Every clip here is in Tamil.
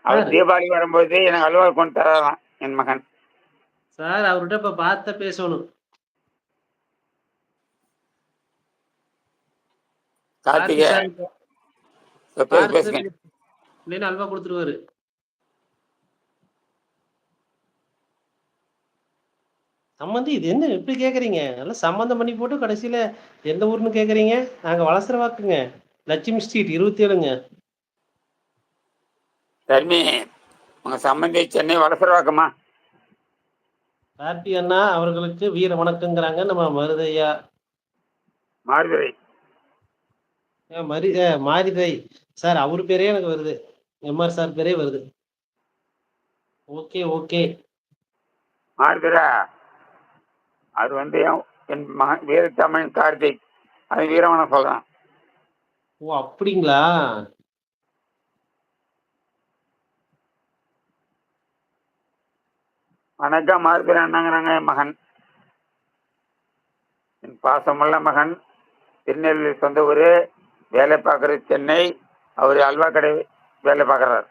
அவர் சார் தீபாவளி வரும்போது எனக்கு அல்வா கொண்டு தராராம் என் மகன். சார் அவர்கிட்ட இப்ப பார்த்து பேசணும். கார்த்திகே சார் பார்த்து பேசுங்க. இல்லைன்னா அல்வா கொடுத்துருவாரு. சம்மந்தி இது என்ன எப்படி கேக்குறீங்க? நல்லா சம்மந்தம் பண்ணி போட்டு கடைசியில எந்த ஊர்னு கேக்குறீங்க? நாங்க வளசரவாக்குங்க. லட்சுமி ஸ்ட்ரீட் 27ங்க. தர்மி, உங்க சம்பந்தி சென்னை வளசரவாக்கமா? கார்த்தி அண்ணா அவர்களுக்கு வீர வணக்கங்கிறாங்க நம்ம மருதையா. மாறுதுறை. மாரிதை சார் அவரு பேரே எனக்கு வருது. எம்ஆர் சார் பேரே வருது. Okay okay. மாறுதுரா, அது வந்து என் மகன் வீரத்தமிழ் கார்த்திக், அது வீரவன சொல்றான். ஓ அப்படிங்களா? வணக்கம் மாறுதுரா என்னங்கிறாங்க என் மகன். என் பாசமுள்ள மகன், திருநெல்வேலி சொந்த ஊரு, வேலை பார்க்கறது சென்னை. அவர் அல்வா கடை வேலை பார்க்கறாரு.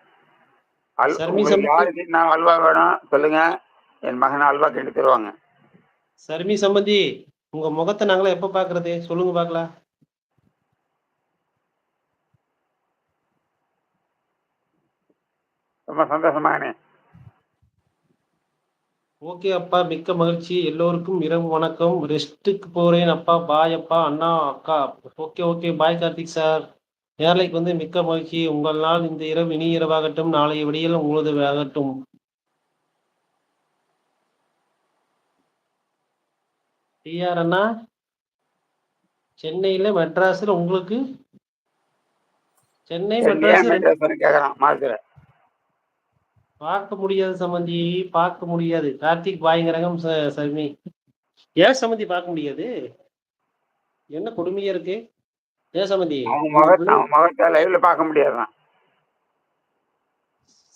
உங்களுக்கு யாருக்கு நான் அல்வா வேணும் சொல்லுங்க, என் மகன் அல்வா கிண்டி தருவாங்க. சர்மி சம்பந்தி, உங்க முகத்தை நாங்களா எப்ப பாக்குறது சொல்லுங்க பாக்கலாம். ரொம்ப சந்தோஷமாகனே. ஓகே அப்பா, மிக்க மகிழ்ச்சி. எல்லோருக்கும் இரவு வணக்கம். ரெஸ்ட்டுக்கு போறேன் அப்பா. பாய் அப்பா, அண்ணா, அக்கா. ஓகே ஓகே, பாய் கார்த்திக் சார். நேரலைக்கு வந்து மிக்க மகிழ்ச்சி. உங்கள் நாள் இந்த இரவு இனி இரவாகட்டும். நாளைய விடியல் உங்களது ஆகட்டும். டிஆர் அண்ணா, சென்னையில மெட்ராஸ்ல உங்களுக்கு சென்னை மெட்ராஸ் கேக்குறான் மாறுதுரை. பார்க்க முடியாது சம்பந்தி, பார்க்க முடியாது. கார்த்திக் பாய்ங்கிறகம் சர்மி. ஏன் சம்பந்தி பார்க்க முடியாது? என்ன கொடுமையா இருக்கு? ஏன் சம்பந்தி? அவங்க முகத்தை லைவ்ல பார்க்க முடியாதுதான்.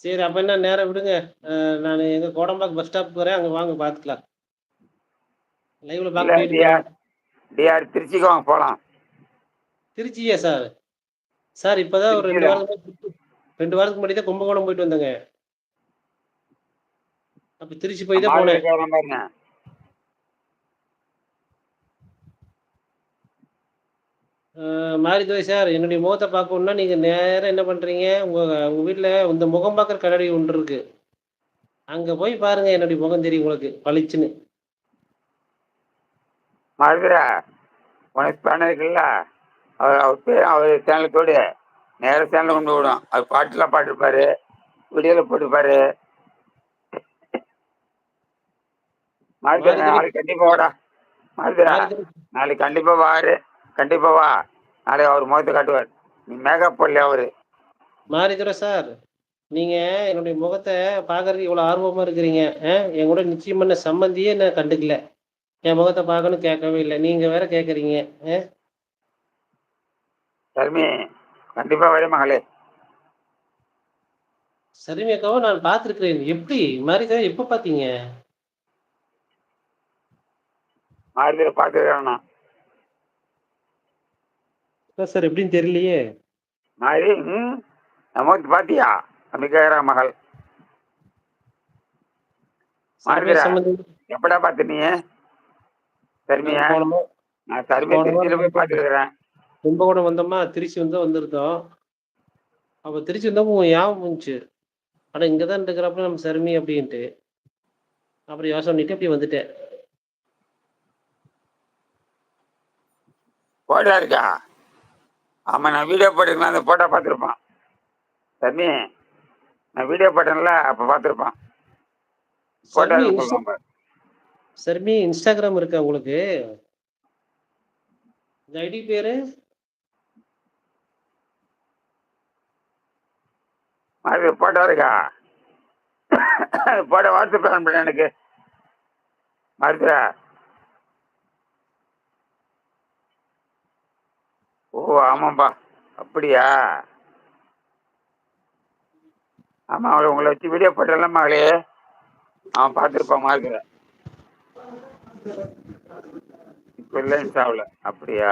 சரி அப்ப என்ன, நேரம் விடுங்க. நான் எங்க கோடம்பாக் பஸ் ஸ்டாப் போறேன், அங்க வாங்க பாத்துக்கலாம். லைவ்ல பார்க்க போயிட்டு டிஆர் திருச்சிக்கு வாங்க போலாம். திருச்சியா சார்? சார் இப்பதான் ஒரு 2 வாரத்துக்கு முன்னாடி தான் கும்பகோணம் போயிட்டு வந்தேங்க. அப்ப திருச்சி போய் தான் போனேன். மாரிதுரை சார், என்னுடைய முகத்தை பார்க்கணும்னா நீங்க நேரம் என்ன பண்றீங்க, உங்க வீட்டுல இந்த முகம் பார்க்கற கண்ணாடி ஒன்று இருக்கு, அங்க போய் பாருங்க. என்னுடைய முகம் தெரியும் உங்களுக்கு பளிச்சுன்னு. மாறுதுரா, உனக்கு பேனர் இருக்குல்ல, அவர் சேனலத்தோடு நேர சேனல கொண்டு விடும். அவர் பாட்டுலாம் பாட்டுருப்பாரு, வீடியோல போட்டுப்பாரு. மாறுதுரா, நாளைக்கு கண்டிப்பா வாடா. மாறுதுரா, நாளைக்கு கண்டிப்பா வாரு, கண்டிப்பா வா. நாளைக்கு அவர் முகத்தை காட்டுவார். நீ மேக்கப் போடல அவரு. மாரிதுரை சார், நீங்க என்னுடைய முகத்தை பாக்குறதுக்கு இவ்வளவு ஆர்வமா இருக்கிறீங்க. என் கூட நிச்சயம் பண்ண சம்பந்தியே என்ன கண்டுக்கல, என் முகத்தை பார்க்கணும் கேட்கவே இல்லை. நீங்க வேற கேக்குறீங்க. சர்மி, கண்டிப்பா வர மகளே. சர்மி அக்காவும் நான் பார்த்திருக்கிறேன். எப்படி மாரிதுரை எப்ப பாத்தீங்க? மாறுதுரை பார்த்துருக்கானா சார்? எப்படின்னு தெரியலையே. மாறி, நம்ம பாத்தியா அப்படி கேக்குறா மகள். மாறுதுரா, எப்படா பாத்து நீ சர்மியா? நான் சர்மியா திருச்சியில போய் பார்த்துருக்கிறேன். கும்பகோணம் வந்தோமா, திருச்சி வந்திருந்தோம். அப்ப திருச்சி வந்தப்போ ஞாபகம் வந்துச்சு, ஆனா இங்கதான் இருக்கிறப்ப நம்ம சர்மி அப்படின்ட்டு அப்புறம் யோசனை பண்ணிட்டு அப்படி வந்துட்டேன். போட்டா இருக்கா? ஆமா, நான் வீடியோ போட்டிருக்கேன், அந்த போட்டோ பார்த்துருப்பான். சர்மி, நான் வீடியோ போட்டேன்ல, அப்ப பார்த்துருப்பான். சர்மி இன்ஸ்டாகிராம் இருக்கா உங்களுக்கு? இந்த ஐடி பேரு அது போட்டோ இருக்கா? போட்டோ வாட்ஸ்அப் அனுப்பிட எனக்கு. மறுத்துறா. ஓ ஆமாப்பா, அப்படியா? ஆமா, அவளை உங்களை வச்சு வீடியோ போட்டல மகளே, அவன் பார்த்துருப்பான். மாறுக்கிற இப்ப இல்லை இன்ஸ்டாவில். அப்படியா?